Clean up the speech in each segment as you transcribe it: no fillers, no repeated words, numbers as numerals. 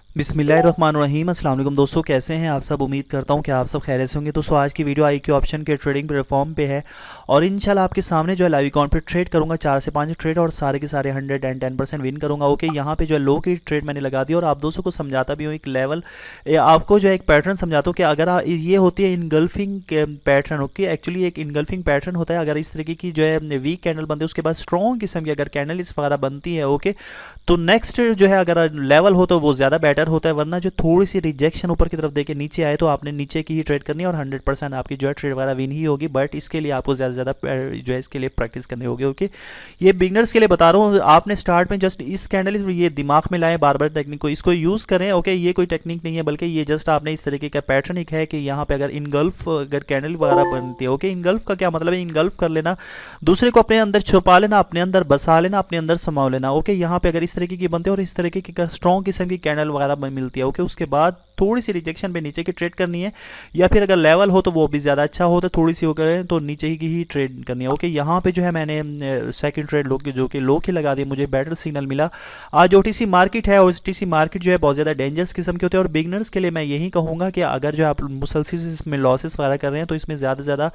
बिस्मिल्लाहिर्रहमानिर्रहीम। अस्सलाम वालेकुम दोस्तों, कैसे हैं आप सब। उम्मीद करता हूं कि आप सब खैरियत से होंगे। दोस्तों आज की वीडियो आई क्यू ऑप्शन के ट्रेडिंग प्लेटफॉर्म पे है और इंशाल्लाह आपके सामने जो है लाइव अकाउंट पे ट्रेड करूंगा 4 से 5 ट्रेड और सारे के सारे 110% विन करूंगा। ओके, यहाँ पे जो है लो की ट्रेड मैंने लगा दी और आप दोस्तों को समझाता भी हूँ एक लेवल, आपको जो है एक पैटर्न समझाता हूँ कि अगर ये होती है इनगल्फिंग पैटर्न। ओके, एक्चुअली एक इनगल्फिंग पैटर्न होता है। अगर इस तरीके की जो है वीक कैंडल बनती है उसके बाद स्ट्रॉन्ग किस्म की अगर कैंडल्स वगैरह बनती है, ओके, तो नेक्स्ट जो है अगर लेवल हो तो वो ज़्यादा बेटर होता है, वरना जो थोड़ी सी रिजेक्शन ऊपर की तरफ देके नीचे आए तो आपने नीचे की ही ट्रेड करनी है और 100% आपकी जो है ट्रेड वगैरह विन ही होगी। बट इसके लिए आपको ज़्यादा ज़्यादा जो है इसके लिए प्रैक्टिस करनी होगी। ओके, ये बिगनर्स के लिए बता रहा हूँ। आपने स्टार्ट में जस्ट इस कैंडल ये दिमाग में लाए बार बार टेक्निक को, इसको यूज़ करें। ओके, ये कोई टेक्निक नहीं है बल्कि ये जस्ट आपने इस तरीके का पैटर्न एक है कि यहाँ पे अगर इनगल्फ अगर कैंडल वगैरह बनती है। ओके, इनगल्फ का क्या मतलब है, इनगल्फ कर लेना, दूसरे को अपने अंदर छुपा लेना, अपने अंदर बसा लेना, अपने अंदर समा लेना। ओके, यहाँ पे अगर इस तरीके की बनती है और इस तरीके की स्ट्रॉन्ग किस्म की कैंडल वगैरह मिलती है, ओके, उसके बाद थोड़ी सी रिजेक्शन पे नीचे की ट्रेड करनी है, या फिर अगर लेवल हो तो वो भी ज़्यादा अच्छा हो तो थोड़ी सी हो करें तो नीचे की ही ट्रेड करनी है। ओके, यहाँ पे जो है मैंने सेकंड ट्रेड लो की जो कि लो की लगा दी, मुझे बेटर सिग्नल मिला। आज ओटीसी मार्केट है और ओटीसी मार्केट जो है बहुत ज़्यादा डेंजरस किस्म के होते हैं और बिगनर्स के लिए मैं यही कहूँगा कि अगर जो आप मुसलसिल इसमें लॉसेस वगैरह कर रहे हैं तो इसमें ज़्यादा से ज़्यादा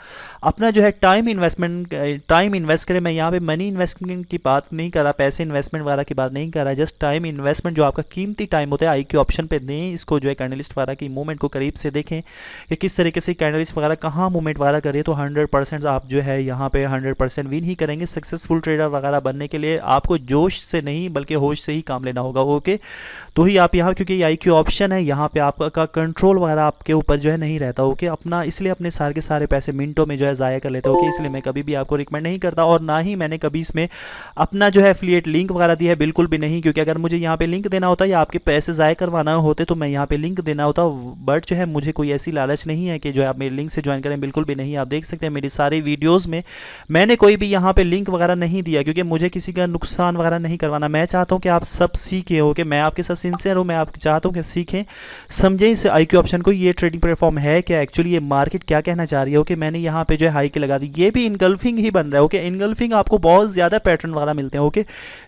अपना जो है टाइम इन्वेस्ट करें। मैं यहाँ पे मनी इन्वेस्टमेंट की बात नहीं कर रहा, पैसे इन्वेस्टमेंट वगैरह की बात नहीं कर रहा, जस्ट टाइम इन्वेस्टमेंट जो आपका कीमती टाइम होता है आई क्यू ऑप्शन पे दें। इसको जो है कैंडलिस्ट वगैरह की मूवमेंट को करीब से देखें कि किस तरीके से कैंडलिस्ट वगैरह कहाँ मूवमेंट वगैरह करिए तो 100% आप जो है यहाँ पे 100% विन ही करेंगे। सक्सेसफुल ट्रेडर वगैरह बनने के लिए आपको जोश से नहीं बल्कि होश से ही काम लेना होगा। ओके, तो ही आप यहाँ, क्योंकि आई क्यू ऑप्शन है, यहाँ पे आपका कंट्रोल वगैरह आपके ऊपर जो है नहीं रहता। ओके, अपना इसलिए अपने सारे के सारे पैसे मिनटों में जो है ज़ाया कर लेते हैं। ओके, इसलिए मैं कभी भी आपको रिकमेंड नहीं करता और ना ही मैंने कभी इसमें अपना जो है एफिलिएट लिंक वगैरह दिया है, बिल्कुल भी नहीं। क्योंकि अगर मुझे यहाँ पे लिंक देना होता या आपके पैसे ज़ाया करवाना होते तो मैं यहाँ पे लिंक देना होता, बट जो है मुझे कोई ऐसी लालच नहीं है कि जो है आप मेरे लिंक से ज्वाइन करें, बिल्कुल भी नहीं। आप देख सकते हैं मेरी सारी वीडियोज़ में मैंने कोई भी यहाँ पे लिंक वगैरह नहीं दिया क्योंकि मुझे किसी का नुकसान वगैरह नहीं करवाना। मैं चाहता हूँ कि आप सब सीखें। ओके, मैं आपके साथ सिंसियर हूँ, मैं आप चाहता हूँ कि सीखें समझें इस आई क्यू ऑप्शन को। ये ट्रेडिंग प्लेटफॉर्म है क्या, एक्चुअली ये मार्केट क्या कहना चाह रही है। ओके, मैंने यहाँ पे जो है हाई की लगा दी, ये भी इनगल्फिंग ही बन रहा है। ओके, इनगल्फिंग आपको बहुत ज़्यादा पैटर्न वगैरह मिलते हैं। ओके,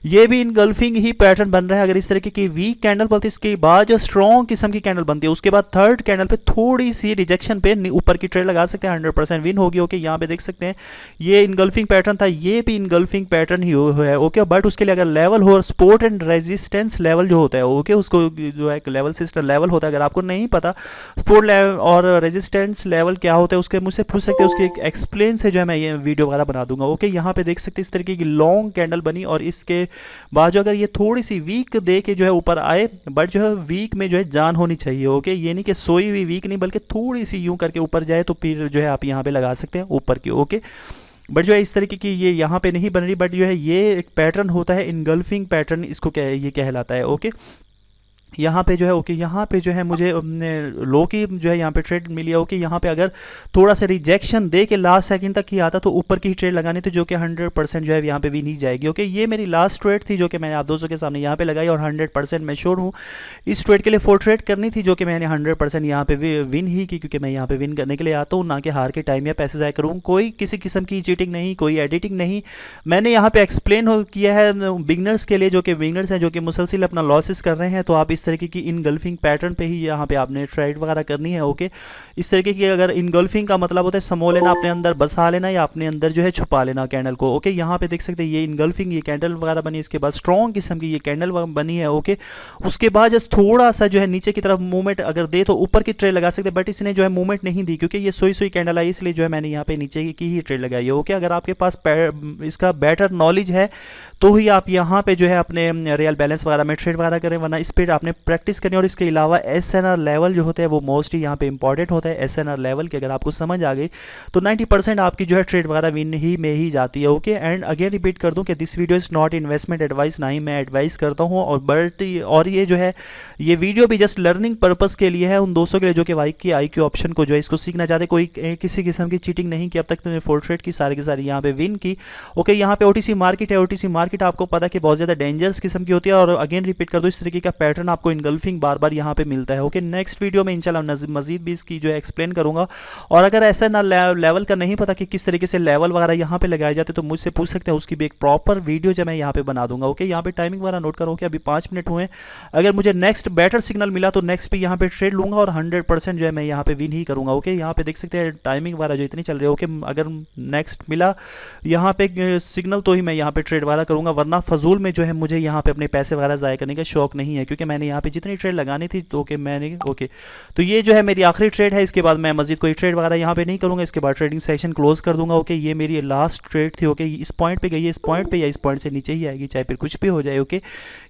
ये भी इनगल्फिंग ही पैटर्न बन रहा है। अगर इस तरीके की वीक कैंडल बनती है, इसके बाद जो स्ट्रॉन्ग किस्म की कैंडल बनती है उसके बाद थर्ड कैंडल पे थोड़ी सी रिजेक्शन पे ऊपर की ट्रेड लगा सकते हैं, 100% विन होगी। ओके, यहाँ पे देख सकते हैं ये इनगल्फिंग पैटर्न था, ये भी इनगल्फिंग पैटर्न ही है। ओके, बट उसके लिए अगर लेवल हो, सपोर्ट एंड रेजिस्टेंस लेवल जो होता है, ओके, उसको जो है लेवल सिस्टम लेवल होता है। अगर आपको नहीं पता सपोर्ट लेवल और रेजिस्टेंस लेवल क्या होता है उसके मुझसे पूछ सकते हैं, उसके एक एक्सप्लेन से जो है मैं ये वीडियो वगैरह बना दूंगा। ओके, यहाँ पे देख सकते हैं इस तरीके की लॉन्ग कैंडल बनी और इसके बाद जो अगर ये थोड़ी सी वीक दे के जो है ऊपर आए, बट जो है वीक में जो है जान होनी चाहिए। ओके, ये नहीं कि सोई हुई वीक नहीं बल्कि थोड़ी सी यूं करके ऊपर जाए तो फिर जो है आप यहाँ पे लगा सकते हैं ऊपर की। ओके, बट जो है इस तरीके की ये यहाँ पे नहीं बन रही, बट जो है ये एक पैटर्न होता है इनगल्फिंग पैटर्न, इसको क्या ये कहलाता है। ओके, यहाँ पे जो है ओके, यहाँ पे जो है मुझे लो की जो है यहाँ पे ट्रेड मिली है। ओके, यहाँ पे अगर थोड़ा सा रिजेक्शन दे के लास्ट सेकंड तक ही आता तो ऊपर की ही ट्रेड लगानी थी जो कि 100% जो है यहाँ पे भी नहीं जाएगी। ओके, ये मेरी लास्ट ट्रेड थी जो कि मैंने आप दोस्तों के सामने यहाँ पे लगाई और 100% मैं श्योर हूँ इस ट्रेड के लिए 4 ट्रेड करनी थी जो कि मैंने 100% यहाँ पे विन ही की, क्योंकि मैं यहाँ पे विन करने के लिए आता हूँ, ना कि हार के टाइम या पैसे ज़ाया करूँ। कोई किसी किस्म की चीटिंग नहीं, कोई एडिटिंग नहीं। मैंने यहाँ पे एक्सप्लेन किया है बिगनर्स के लिए, जो कि बिगनर्स हैं, जो कि मुसलसिल अपना लॉसेस कर रहे हैं, तो आप इस तरीके की इनगल्फिंग पैटर्न पे ही यहाँ पे आपने ट्रेड वगैरह करनी है। ओके, इस तरीके की अगर इनगल्फिंग का मतलब होता है समो लेना, अपने अंदर बसा लेना या अपने अंदर जो है छुपा लेना कैंडल को। ओके, यहाँ पे देख सकते हैं ये इनगल्फिंग ये कैंडल वगैरह बनी, इसके बाद स्ट्रॉन्ग किस्म की ये कैंडल बनी है। ओके, उसके बाद जस्ट थोड़ा सा जो है नीचे की तरफ मूवमेंट अगर दे तो ऊपर की ट्रेड लगा सकते हैं, बट इसने जो है मूवमेंट नहीं दी क्योंकि ये सोई सोई कैंडल आई, इसलिए जो है मैंने यहाँ पे नीचे की ही ट्रेड लगाई है। ओके, अगर आपके पास इसका बेटर नॉलेज है तो ही आप यहाँ पे जो है अपने रियल बैलेंस वगैरह में ट्रेड वगैरह करें, वरना इस पर आपने प्रैक्टिस करनी। और इसके अलावा SNR लेवल जो होते हैं वो मोस्टली यहाँ पे इंपॉर्टेंट होता है। SNR लेवल की अगर आपको समझ आ गई तो 90% आपकी जो है ट्रेड वगैरह विन ही में ही जाती है। ओके, एंड अगेन रिपीट कर दूं कि this video is not investment advice, ना ही मैं एडवाइस करता हूँ और ये जो है ये वीडियो भी जस्ट लर्निंग पर्पज़ के लिए है उन दोस्तों के लिए जो कि आई क्यू ऑप्शन को जो है इसको सीखना चाहते। कोई किसी किस्म की चीटिंग नहीं की अब तक, तो 4 ट्रेड की सारी यहाँ पे विन की। ओके, यहाँ पे OTC मार्केट है, OTC मार्केट आपको पता है कि बहुत ज़्यादा डेंजरस किस्म की होती है और अगेन रिपीट कर दो इस तरीके का पैटर्न आपको इनगल्फिंग बार बार यहाँ पे मिलता है। ओके, नेक्स्ट वीडियो में इंशाल्लाह मजीद भी इसकी जो है एक्सप्लेन करूँगा। और अगर ऐसा ना लेवल का नहीं पता कि किस तरीके से लेवल वगैरह यहाँ पे लगाए जाते तो मुझसे पूछ सकते हैं, उसकी भी एक प्रॉपर वीडियो जो मैं यहाँ पे बना दूंगा। ओके, यहाँ पे टाइमिंग वगैरह नोट करो कि अभी 5 मिनट हुए। अगर मुझे नेक्स्ट बेटर सिग्नल मिला तो नेक्स्ट पे यहाँ पे ट्रेड लूंगा और 100% जो है मैं यहाँ पे विन ही करूंगा। ओके, यहाँ पे देख सकते हैं टाइमिंग वगैरह जो इतनी चल रही है। ओके, अगर नेक्स्ट मिला यहाँ पे सिग्नल तो ही मैं यहाँ पे ट्रेड वगैरह करूंगा, वरना फजूल में जो है मुझे यहाँ पे अपने पैसे वगैरह ज़ाया करने का शौक नहीं है, क्योंकि मैंने यहाँ पे जितनी ट्रेड लगानी थी तो ओके तो ये जो है मेरी आखिरी ट्रेड है। इसके बाद मैं मजीद कोई ट्रेड वगैरह यहाँ पे नहीं करूँगा, इसके बाद ट्रेडिंग सेशन क्लोज कर दूंगा। ओके, ये मेरी लास्ट ट्रेड थी। ओके, इस पॉइंट पे गई है, इस पॉइंट पे या इस पॉइंट से नीचे ही आएगी, चाहे फिर कुछ भी हो जाए। ओके,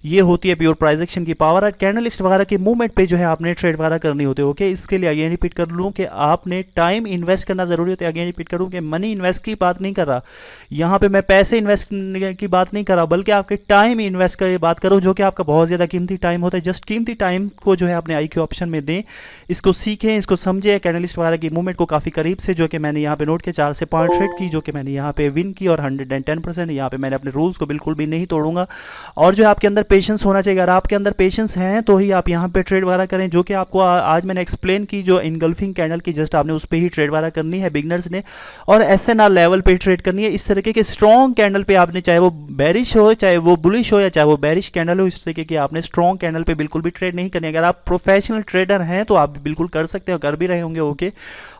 ये होती है प्योर प्राइस एक्शन की पावर। और कैंडलिस्ट वगैरह के मूवमेंट पे जो है आपने ट्रेड वगैरह करनी होती है। ओके, इसके लिए अगेन रिपीट कर लूँ कि आपने टाइम इन्वेस्ट करना जरूरी होता है। अगेन रिपीट करूँ कि मनी इन्वेस्ट की बात नहीं कर रहा यहाँ पे, मैं पैसे इन्वेस्ट की बात नहीं कर रहा, बल्कि आपके टाइम इन्वेस्ट की बात करूँ, जो कि आपका बहुत ज़्यादा कीमती टाइम होता है। जस्ट कीमती टाइम को जो है अपने IQ ऑप्शन में दें, इसको सीखें, इसको समझें, कैंडलिस्ट वगैरह की मूवमेंट को काफ़ी करीब से जो कि मैंने यहाँ पे नोट किया, 4 से 5 ट्रेड की जो कि मैंने यहाँ पे विन की और 110%। यहाँ पे मैंने अपने रूल्स को बिल्कुल भी नहीं तोड़ूंगा। और जो है आपके अंदर पेशेंस होना चाहिए। अगर आपके अंदर पेशेंस हैं तो ही आप यहाँ पे ट्रेड वगैरह करें, जो कि आपको आज मैंने एक्सप्लेन की, जो इनगल्फिंग कैंडल की जस्ट आपने उस पर ही ट्रेड वगैरह करनी है बिगनर्स ने, और SNR लेवल पे ट्रेड करनी है। इस तरीके के स्ट्रॉन्ग कैंडल पे आपने, चाहे वो बेरिश हो, चाहे वो बुलिश हो, या चाहे वो बेरिश कैंडल हो, इस तरीके की आपने स्ट्रॉन्ग कैंडल पे बिल्कुल भी ट्रेड नहीं करनी। अगर आप प्रोफेशनल ट्रेडर हैं तो आप बिल्कुल कर सकते हो, कर भी रहे होंगे। ओके,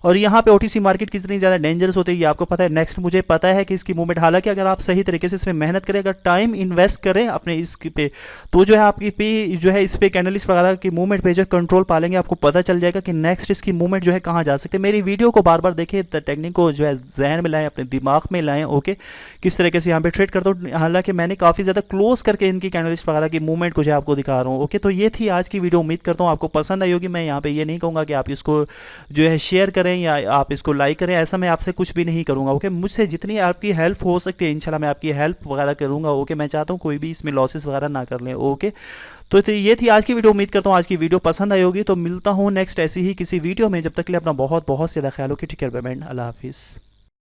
और यहाँ पे OTC मार्केट कितनी ज़्यादा डेंजरस होती है ये आपको पता है। नेक्स्ट मुझे पता है कि इसकी मूवमेंट, हालांकि अगर आप सही तरीके से इसमें मेहनत करें, अगर टाइम इन्वेस्ट करें अपने इस पे, तो जो है आपकी पे जो है इस पे कैंडलिस्ट वगैरह की मूवमेंट पे जो कंट्रोल पालेंगे, आपको पता चल जाएगा कि नेक्स्ट इसकी मूवमेंट जो है कहाँ जा सकते हैं। मेरी वीडियो को बार बार देखें, टेक्निक को जो है जहन में लाएं, अपने दिमाग में लाएं। ओके, किस तरीके से यहाँ पे ट्रेड करता हूँ, हालांकि मैंने काफ़ी ज़्यादा क्लोज करके इनकी कैंडलिस्ट वगैरह की मूवमेंट को जो है आपको दिखा रहा हूँ। ओके, तो ये थी आज की वीडियो, उम्मीद करता हूँ आपको पसंद आई होगी। मैं यहाँ पे ये नहीं कहूँगा कि आप इसको जो है शेयर करें या आप इसको लाइक करें, ऐसा मैं आपसे कुछ भी नहीं करूँगा। ओके, मुझसे जितनी आपकी हेल्प हो सकती है इंशाल्लाह मैं आपकी हेल्प वगैरह करूँगा। ओके, मैं चाहता हूँ कोई भी इसमें लॉसेस वगैरह ना कर लें। ओके, तो ये थी आज की वीडियो, उम्मीद करता हूँ आज की वीडियो पसंद आई होगी। तो मिलता हूँ नेक्स्ट ऐसी ही किसी वीडियो में, जब तक के लिए अपना बहुत बहुत ज़्यादा ख्याल हो कि ठीक है, अल्लाह हाफिज़।